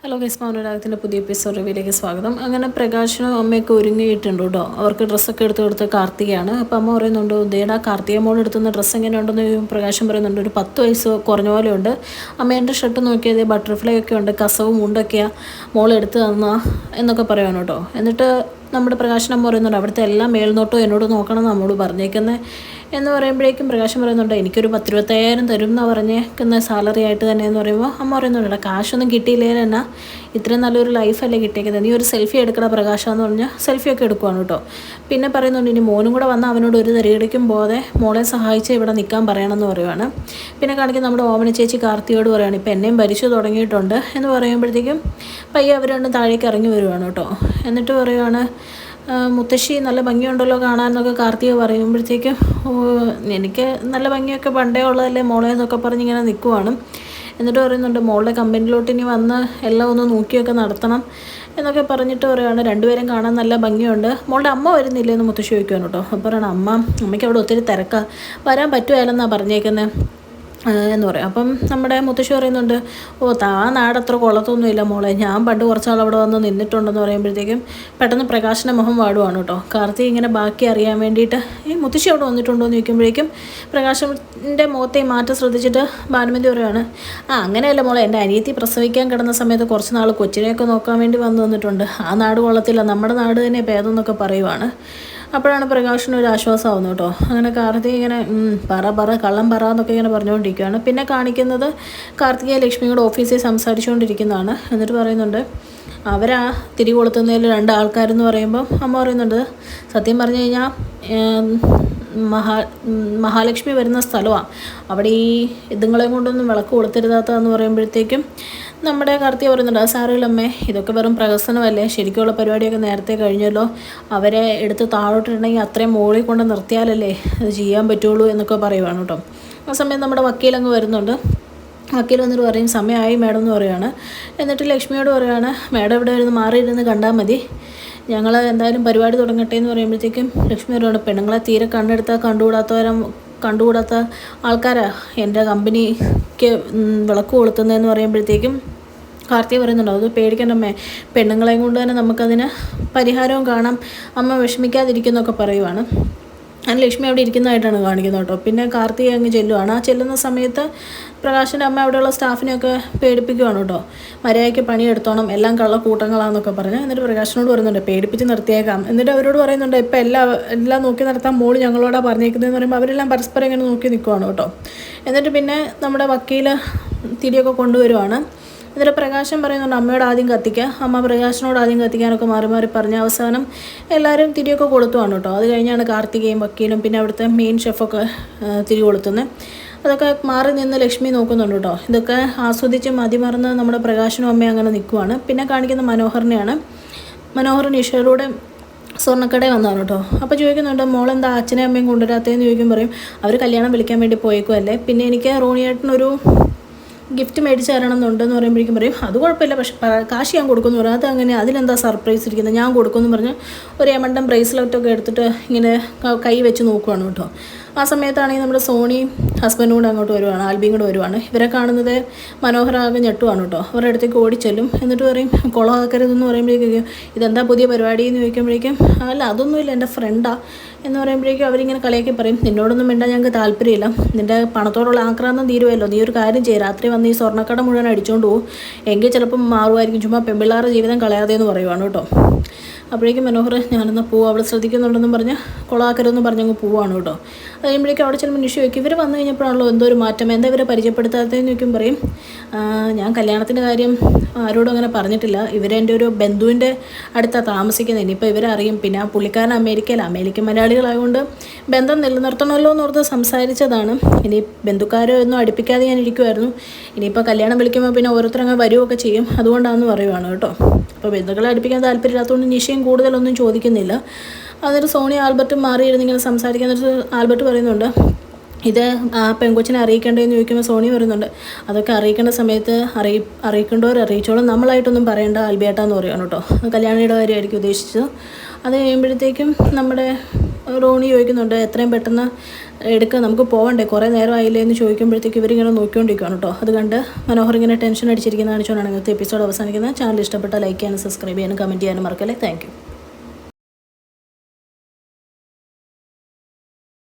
Hello guys, മൗനരാഗത്തിൻ്റെ പുതിയ episode റിവ്യൂയിലേക്ക് സ്വാഗതം. അങ്ങനെ പ്രകാശനും അമ്മയൊക്കെ ഒരുങ്ങിയിട്ടുണ്ട് കേട്ടോ. അവർക്ക് ഡ്രസ്സൊക്കെ എടുത്ത് കൊടുത്ത് കാർത്തികയാണ്. അപ്പോൾ അമ്മ പറയുന്നുണ്ട്, ദേടാ കാർത്തിക മോൾ എടുത്തുന്ന ഡ്രസ്സ് എങ്ങനെയുണ്ടെന്ന് പ്രകാശം പറയുന്നുണ്ട്. ഒരു 10 വയസ്സ് കുറഞ്ഞ പോലെ ഉണ്ട്. അമ്മേൻ്റെ ഷർട്ട് നോക്കിയത് ബട്ടർഫ്ലൈ ഒക്കെ ഉണ്ട്, കസവും മുണ്ടൊക്കെയാണ് മോൾ എടുത്ത് തന്ന എന്നൊക്കെ പറയുവാണ് കേട്ടോ. എന്നിട്ട് നമ്മുടെ പ്രകാശനം പറയുന്നുണ്ട്, അവിടുത്തെ എല്ലാ മേൽനോട്ടവും എന്നോട് നോക്കണം നമ്മോട് പറഞ്ഞേക്കുന്നത് എന്ന് പറയുമ്പോഴേക്കും പ്രകാശം പറയുന്നുണ്ട്, എനിക്കൊരു 10-25,000 തരും എന്നാണ് പറഞ്ഞേക്കുന്ന സാലറി ആയിട്ട് തന്നെ എന്ന് പറയുമ്പോൾ അമ്മ പറയുന്നുണ്ട്, കാശൊന്നും കിട്ടിയില്ലേ എന്നാ ഇത്രയും നല്ലൊരു ലൈഫല്ലേ കിട്ടിയേക്കുന്നത്, നീ ഒരു സെൽഫി എടുക്കണ പ്രകാശം എന്ന് പറഞ്ഞാൽ സെൽഫിയൊക്കെ എടുക്കുവാണ് കേട്ടോ. പിന്നെ പറയുന്നുണ്ട്, ഇനി മോനും കൂടെ വന്ന് അവനോട് ഒരു തരികടിക്കും പോതെ മോളെ സഹായിച്ച് ഇവിടെ നിൽക്കാൻ പറയണമെന്ന് പറയുവാണ്. പിന്നെ കാണിക്കുന്ന നമ്മുടെ ഓമന ചേച്ചി കാർത്തിയോട് പറയുകയാണ്, ഇപ്പം എന്നെയും ഭരിച്ചു തുടങ്ങിയിട്ടുണ്ട് എന്ന് പറയുമ്പോഴത്തേക്കും പയ്യെ അവർ രണ്ടും താഴേക്ക് ഇറങ്ങി വരുവാണ് കേട്ടോ. എന്നിട്ട് പറയുവാണ്, മുത്തശ്ശി നല്ല ഭംഗിയുണ്ടല്ലോ കാണാമെന്നൊക്കെ കാർത്തിക പറയുമ്പോഴത്തേക്കും എനിക്ക് നല്ല ഭംഗിയൊക്കെ പണ്ടേ ഉള്ളതല്ലേ മോളെ എന്നൊക്കെ പറഞ്ഞിങ്ങനെ നിൽക്കുവാണ്. എന്നിട്ട് പറയുന്നുണ്ട്, മോളുടെ കമ്പനിയിലോട്ട് ഇനി വന്ന് എല്ലാം ഒന്ന് നോക്കിയൊക്കെ നടത്തണം എന്നൊക്കെ പറഞ്ഞിട്ട് പറയുകയാണ്. രണ്ടുപേരും കാണാൻ നല്ല ഭംഗിയുണ്ട്, മോളുടെ അമ്മ വരുന്നില്ലെന്ന് മുത്തശ്ശി ചോദിക്കുവാണ് കേട്ടോ. അപ്പോൾ പറയണം, അമ്മയ്ക്ക് അവിടെ ഒത്തിരി തിരക്കാണ്, വരാൻ പറ്റുമല്ലെന്നാണ് പറഞ്ഞേക്കുന്നത് എന്ന് പറയും. അപ്പം നമ്മുടെ മുത്തശ്ശി പറയുന്നുണ്ട്, നാടത്ര കൊള്ളത്തൊന്നുമില്ല മോളെ, ഞാൻ പണ്ട് കുറച്ചാൾ അവിടെ വന്ന് നിന്നിട്ടുണ്ടെന്ന് പറയുമ്പോഴത്തേക്കും പെട്ടെന്ന് പ്രകാശന മുഖം വാടുവാണ് കേട്ടോ. കാർത്തിക് ഇങ്ങനെ ബാക്കി അറിയാൻ വേണ്ടിയിട്ട് മുത്തശ്ശി അവിടെ വന്നിട്ടുണ്ടോ എന്ന് ചോദിക്കുമ്പോഴേക്കും പ്രകാശൻ്റെ മുഖത്തെ മാറ്റം ശ്രദ്ധിച്ചിട്ട് ഭാനുമതി പറയുകയാണ്, അങ്ങനെയല്ല മോളെ, എൻ്റെ അനിയത്തി പ്രസവിക്കാൻ കിടന്ന സമയത്ത് കുറച്ച് നാൾ കൊച്ചിനെയൊക്കെ നോക്കാൻ വേണ്ടി വന്നിട്ടുണ്ട്, ആ നാട് കൊള്ളത്തില്ല, നമ്മുടെ നാട് തന്നെ ഭേദം എന്നൊക്കെ പറയുവാണ്. അപ്പോഴാണ് പ്രകാശിന് ഒരു ആശ്വാസമാവുന്നത് കേട്ടോ. അങ്ങനെ കാർത്തിക് ഇങ്ങനെ പറ കള്ളം പറ എന്നൊക്കെ ഇങ്ങനെ പറഞ്ഞുകൊണ്ടിരിക്കുകയാണ്. പിന്നെ കാണിക്കുന്നത് കാർത്തികയെ ലക്ഷ്മിയുടെ ഓഫീസിൽ സംസാരിച്ചുകൊണ്ടിരിക്കുന്നതാണ്. എന്നിട്ട് പറയുന്നുണ്ട്, അവരാ തിരി കൊളുത്തുന്നതിൽ 2 ആൾക്കാരെന്ന് പറയുമ്പോൾ അമ്മ പറയുന്നുണ്ട്, സത്യം പറഞ്ഞു കഴിഞ്ഞാൽ മഹാലക്ഷ്മി വരുന്ന സ്ഥലമാണ്, അവിടെ ഈ ഇതുങ്ങളെ കൊണ്ടൊന്നും വിളക്ക് കൊളുത്തരുതാത്തതെന്ന് പറയുമ്പോഴത്തേക്കും നമ്മുടെ കാർത്തിക പറയുന്നുണ്ട്, ആ സാറില്ലമ്മേ, ഇതൊക്കെ വെറും പ്രഹസനമല്ലേ, ശരിക്കുള്ള പരിപാടിയൊക്കെ നേരത്തെ കഴിഞ്ഞല്ലോ, അവരെ എടുത്ത് താഴോട്ടിട്ടുണ്ടെങ്കിൽ അത്രയും മുകളിൽ കൊണ്ട് നിർത്തിയാലല്ലേ അത് ചെയ്യാൻ പറ്റുള്ളൂ എന്നൊക്കെ പറയുവാണ് കേട്ടോ. ആ സമയം നമ്മുടെ വക്കീലങ്ങ് വരുന്നുണ്ട്. വക്കീൽ വന്നിട്ട് പറയും, സമയമായി മാഡം എന്ന് പറയുകയാണ്. എന്നിട്ട് ലക്ഷ്മിയോട് പറയുകയാണ്, മാഡം ഇവിടെ വരുന്ന മാറിയിരുന്ന് കണ്ടാൽ മതി, ഞങ്ങൾ എന്തായാലും പരിപാടി തുടങ്ങട്ടെ എന്ന് പറയുമ്പോഴത്തേക്കും ലക്ഷ്മി പറയുകയാണ്, പെണ്ണുങ്ങളെ തീരെ കണ്ടുകൂടാത്ത ആൾക്കാരാണ് എൻ്റെ കമ്പനിക്ക് വിളക്ക് കൊളുത്തുന്നതെന്ന് പറയുമ്പോഴത്തേക്കും കാർത്തിക പറയുന്നുണ്ടോ, അത് പേടിക്കണ്ടമ്മേ, പെണ്ണുങ്ങളെയും കൊണ്ട് തന്നെ നമുക്കതിന് പരിഹാരവും കാണാം, അമ്മ വിഷമിക്കാതിരിക്കുന്നൊക്കെ പറയുവാണ്. ഞാൻ ലക്ഷ്മി അവിടെ ഇരിക്കുന്നതായിട്ടാണ് കാണിക്കുന്നത് കേട്ടോ. പിന്നെ കാർത്തിക അങ്ങ് ചെല്ലുവാണ്. ആ ചെല്ലുന്ന സമയത്ത് പ്രകാശിൻ്റെ അമ്മ അവിടെയുള്ള സ്റ്റാഫിനെയൊക്കെ പേടിപ്പിക്കുവാണ് കേട്ടോ. മര്യാദയ്ക്ക് പണിയെടുത്തോണം, എല്ലാം കള്ളക്കൂട്ടങ്ങളാണെന്നൊക്കെ പറഞ്ഞ്. എന്നിട്ട് പ്രകാശിനോട് പറയുന്നുണ്ട്, പേടിപ്പിച്ച് നിർത്തിയേക്കാം. എന്നിട്ട് അവരോട് പറയുന്നുണ്ട്, ഇപ്പം എല്ലാം നോക്കി നടത്താൻ മോള് ഞങ്ങളോടാണ് പറഞ്ഞേക്കുന്നതെന്ന് പറയുമ്പോൾ അവരെല്ലാം പരസ്പരം ഇങ്ങനെ നോക്കി നിൽക്കുവാണ് കേട്ടോ. എന്നിട്ട് പിന്നെ നമ്മുടെ വക്കീൽ തിരിയൊക്കെ കൊണ്ടുവരുവാണ്. എന്നിട്ട് പ്രകാശം പറയുന്നുണ്ട്, അമ്മയോട് ആദ്യം കത്തിക്കുക, അമ്മ പ്രകാശനോട് ആദ്യം കത്തിക്കാനൊക്കെ മാറി മാറി പറഞ്ഞ അവസാനം എല്ലാവരും തിരിയൊക്കെ കൊളുത്തുവാണ് കേട്ടോ. അത് കഴിഞ്ഞാണ് കാർത്തികയും വക്കീലും പിന്നെ അവിടുത്തെ മെയിൻ ഷെഫൊക്കെ തിരി കൊളുത്തുന്നത്. അതൊക്കെ മാറി നിന്ന് ലക്ഷ്മി നോക്കുന്നുണ്ട് കേട്ടോ. ഇതൊക്കെ ആസ്വദിച്ച് മതിമറന്ന് നമ്മുടെ പ്രകാശനും അമ്മയും അങ്ങനെ നിൽക്കുവാണ്. പിന്നെ കാണിക്കുന്ന മനോഹറിനെയാണ്. മനോഹർ നിഷയിലൂടെ സ്വർണ്ണക്കടയിൽ വന്നതാണ് കേട്ടോ. അപ്പോൾ ചോദിക്കുന്നുണ്ട്, മോളെന്താ അച്ഛനെയും അമ്മയും കൊണ്ടുവരാത്തതെന്ന് ചോദിക്കും. പറയും, അവർ കല്യാണം വിളിക്കാൻ വേണ്ടി പോയേക്കുമല്ലേ, പിന്നെ എനിക്ക് റോണിയേട്ടനൊരു ഗിഫ്റ്റ് മേടിച്ച് തരണം എന്നുണ്ടെന്ന് പറയുമ്പോഴേക്കും പറയും, അത് കുഴപ്പമില്ല, പക്ഷെ കാശ് ഞാൻ കൊടുക്കുമെന്ന് പറയും. അത് അങ്ങനെ അതിലെന്താ സർപ്രൈസ് ഇരിക്കുന്നത്, ഞാൻ കൊടുക്കുമെന്ന് പറഞ്ഞ് ഒരു എമണ്ടം ബ്രേസ്ലെറ്റൊക്കെ എടുത്തിട്ട് ഇങ്ങനെ കൈ വെച്ച് നോക്കുവാണ് കേട്ടോ. ആ സമയത്താണെങ്കിൽ നമ്മുടെ സോണിയും ഹസ്ബൻഡും കൂടെ അങ്ങോട്ട് വരുവാണ്, ആൽബിയും കൂടെ വരുവാണ്. ഇവരെ കാണുന്നത് മനോഹരാകെ ഞെട്ടുവാണ് കേട്ടോ. അവരുടെ അടുത്തേക്ക് ഓടിച്ചെല്ലും. എന്നിട്ട് പറയും, കുളമാക്കരുതെന്ന് പറയുമ്പോഴേക്കും, ഇതെന്താ പുതിയ പരിപാടി എന്ന് ചോദിക്കുമ്പോഴേക്കും, അല്ല അതൊന്നുമില്ല, എൻ്റെ ഫ്രണ്ടാണ് എന്ന് പറയുമ്പോഴേക്കും അവരിങ്ങനെ കളിയാക്കി പറയും, നിന്നോടൊന്നും മിണ്ടാൻ ഞങ്ങൾക്ക് താല്പര്യമില്ല, നിൻ്റെ പണത്തോടുള്ള ആക്രാന്തം തീരുമല്ലോ, നീ ഒരു കാര്യം ചെയ്യും, രാത്രി വന്ന് ഈ സ്വർണ്ണക്കട മുഴുവൻ അടിച്ചുകൊണ്ട് പോകും, എങ്കിൽ ചിലപ്പം മാറുമായിരിക്കും, ചുമ്മാ പെൺപിള്ളേരുടെ ജീവിതം കളയാതെ എന്ന് പറയുവാണ് കേട്ടോ. അപ്പോഴേക്കും മനോഹർ, ഞാനെന്നാൽ പോവും, അവൾ ശ്രദ്ധിക്കുന്നുണ്ടെന്നും പറഞ്ഞ് കൊളാക്കരുതെന്ന് പറഞ്ഞങ്ങ് പോവാണ് കേട്ടോ. അത് കഴിയുമ്പോഴേക്കും അവിടെ ചെല്ലുമ്പോൾ നിഷ വയ്ക്കും, ഇവർ വന്നു കഴിഞ്ഞപ്പോഴാണല്ലോ എന്തോ ഒരു മാറ്റം, എന്താ ഇവരെ പരിചയപ്പെടുത്താത്തതെന്ന് ചോദിക്കും. പറയും, ഞാൻ കല്യാണത്തിൻ്റെ കാര്യം ആരോടും അങ്ങനെ പറഞ്ഞിട്ടില്ല, ഇവരെൻ്റെ ഒരു ബന്ധുവിൻ്റെ അടുത്താണ് താമസിക്കുന്നത്, ഇനിയിപ്പോൾ ഇവരറിയും, പിന്നെ ആ പുള്ളിക്കാരൻ അമേരിക്കൻ മലയാളികളായതുകൊണ്ട് ബന്ധം നിലനിർത്തണമല്ലോ എന്നോർത്ത് സംസാരിച്ചതാണ്, ഇനി ബന്ധുക്കാരോ ഒന്നും അടുപ്പിക്കാതെ ഞാൻ ഇരിക്കുമായിരുന്നു, ഇനിയിപ്പോൾ കല്യാണം വിളിക്കുമ്പോൾ പിന്നെ ഓരോരുത്തരങ്ങ് വരികയൊക്കെ ചെയ്യും, അതുകൊണ്ടാണെന്ന് പറയുവാണ് കേട്ടോ. അപ്പോൾ ബന്ധുക്കളെ അടുപ്പിക്കാൻ താല്പര്യമില്ലാത്തതുകൊണ്ട് നിഷയും കൂടുതലൊന്നും ചോദിക്കുന്നില്ല. അതൊരു സോണി ആൽബർട്ടും മാറിയിരുന്നിങ്ങനെ സംസാരിക്കാൻ. എന്നിട്ട് ആൽബർട്ട് പറയുന്നുണ്ട്, ഇത് ആ പെൺകൊച്ചിനെ അറിയിക്കേണ്ടതെന്ന് ചോദിക്കുമ്പോൾ സോണി പറയുന്നുണ്ട്, അതൊക്കെ അറിയിക്കേണ്ട സമയത്ത് അറിയിക്കേണ്ടവർ അറിയിച്ചോളും, നമ്മളായിട്ടൊന്നും പറയേണ്ട ആൽബിയേട്ടാന്ന് പറയുകയാണ് കേട്ടോ. കല്യാണിയുടെ കാര്യമായിരിക്കും ഉദ്ദേശിച്ചത്. അത് കഴിയുമ്പോഴത്തേക്കും നമ്മുടെ റോണി ചോദിക്കുന്നുണ്ട് എത്രയും പെട്ടെന്ന് എടുക്കുക, നമുക്ക് പോകണ്ടേ, കുറേ നേരം ആയില്ലേ എന്ന് ചോദിക്കുമ്പോഴത്തേക്ക് ഇവരിങ്ങനെ നോക്കിക്കൊണ്ടിരിക്കുകയാണ് കേട്ടോ. അത് കണ്ട് മനോഹർ ഇങ്ങനെ ടെൻഷൻ അടിച്ചിരിക്കുന്ന കാണിച്ചുകൊണ്ടാണ് ഇന്നത്തെ എപ്പിസോഡ് അവസാനിക്കുന്നത്. ചാനൽ ഇഷ്ടപ്പെട്ടാൽ ലൈക്ക് ചെയ്യാനും സബ്സ്ക്രൈബ് ചെയ്യാനും കമൻറ്റ് ചെയ്യാനും മറക്കല്ലേ. Thank you.